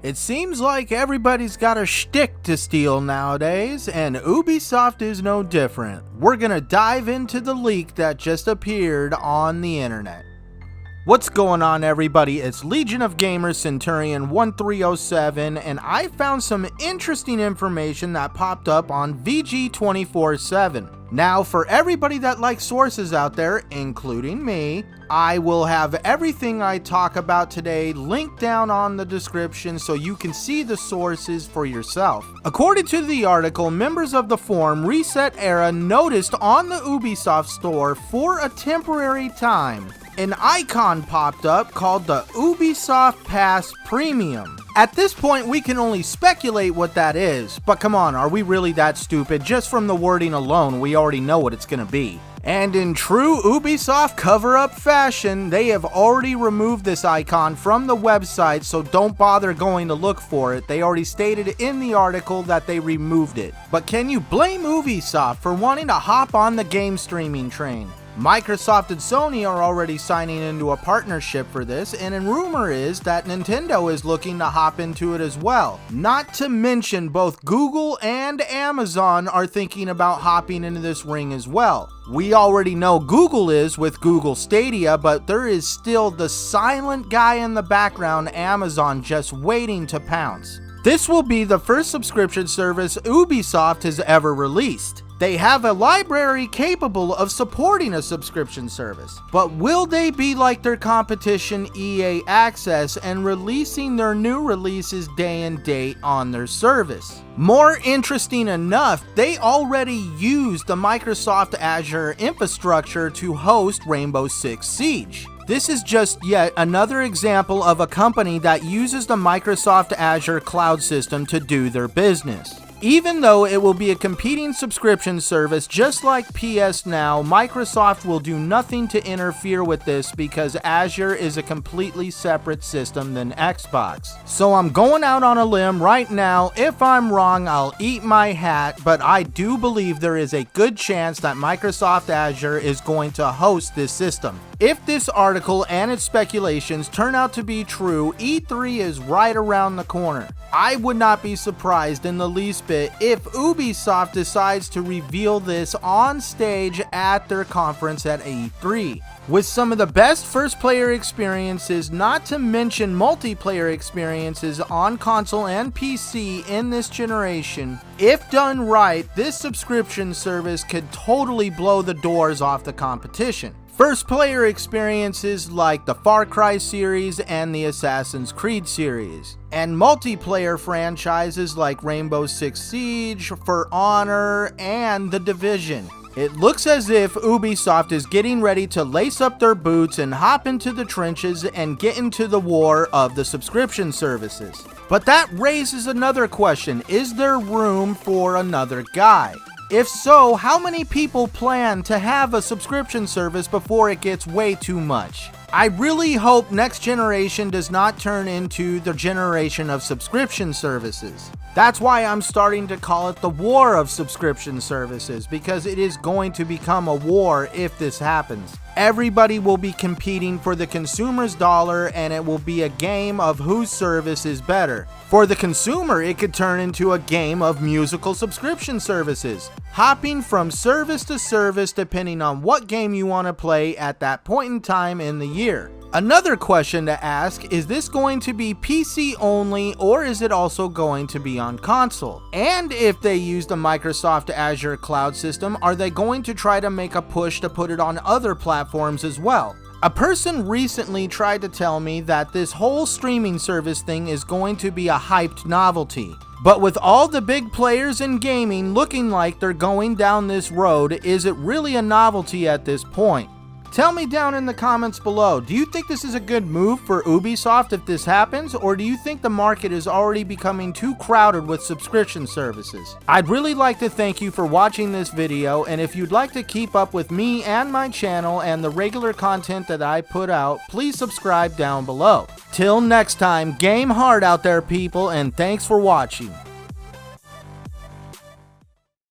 It seems like everybody's got a shtick to steal nowadays, and Ubisoft is no different. We're gonna dive into the leak that just appeared on the internet. What's going on, everybody? It's Legion of Gamers Centurion 1307, and I found some interesting information that popped up on VG247. Now, for everybody that likes sources out there, including me, I will have everything I talk about today linked down on the description so you can see the sources for yourself. According to the article, members of the forum Reset Era noticed on the Ubisoft store for a temporary time an icon popped up called the Ubisoft Pass Premium. At this point, we can only speculate what that is, but come on, are we really that stupid? Just from the wording alone, we already know what it's gonna be. And in true Ubisoft cover-up fashion, they have already removed this icon from the website, so don't bother going to look for it. They already stated in the article that they removed it. But can you blame Ubisoft for wanting to hop on the game streaming train? Microsoft and Sony are already signing into a partnership for this, and a rumor is that Nintendo is looking to hop into it as well. Not to mention both Google and Amazon are thinking about hopping into this ring as well. We already know Google is with Google Stadia, but there is still the silent guy in the background, Amazon, just waiting to pounce. This will be the first subscription service Ubisoft has ever released. They have a library capable of supporting a subscription service, but will they be like their competition EA Access and releasing their new releases day and date on their service? More interesting enough, they already use the Microsoft Azure infrastructure to host Rainbow Six Siege. This is just yet another example of a company that uses the Microsoft Azure cloud system to do their business. Even though it will be a competing subscription service just like PS Now, Microsoft will do nothing to interfere with this because Azure is a completely separate system than Xbox. So I'm going out on a limb right now. If I'm wrong, I'll eat my hat, but I do believe there is a good chance that Microsoft Azure is going to host this system. If this article and its speculations turn out to be true, E3 is right around the corner. I would not be surprised in the least bit if Ubisoft decides to reveal this on stage at their conference at E3. With some of the best first-player experiences, not to mention multiplayer experiences on console and PC in this generation, if done right, this subscription service could totally blow the doors off the competition. First player experiences like the Far Cry series and the Assassin's Creed series, and multiplayer franchises like Rainbow Six Siege, For Honor, and The Division. It looks as if Ubisoft is getting ready to lace up their boots and hop into the trenches and get into the war of the subscription services. But that raises another question: is there room for another guy? If so, how many people plan to have a subscription service before it gets way too much? I really hope next generation does not turn into the generation of subscription services. That's why I'm starting to call it the war of subscription services, because it is going to become a war if this happens. Everybody will be competing for the consumer's dollar, and it will be a game of whose service is better. For the consumer, it could turn into a game of musical subscription services, hopping from service to service depending on what game you want to play at that point in time in the year. Another question to ask, is this going to be PC only, or is it also going to be on console? And if they use the Microsoft Azure cloud system, are they going to try to make a push to put it on other platforms as well? A person recently tried to tell me that this whole streaming service thing is going to be a hyped novelty. But with all the big players in gaming looking like they're going down this road, is it really a novelty at this point? Tell me down in the comments below, do you think this is a good move for Ubisoft if this happens, or do you think the market is already becoming too crowded with subscription services? I'd really like to thank you for watching this video, and if you'd like to keep up with me and my channel and the regular content that I put out, please subscribe down below. Till next time, game hard out there, people, and thanks for watching.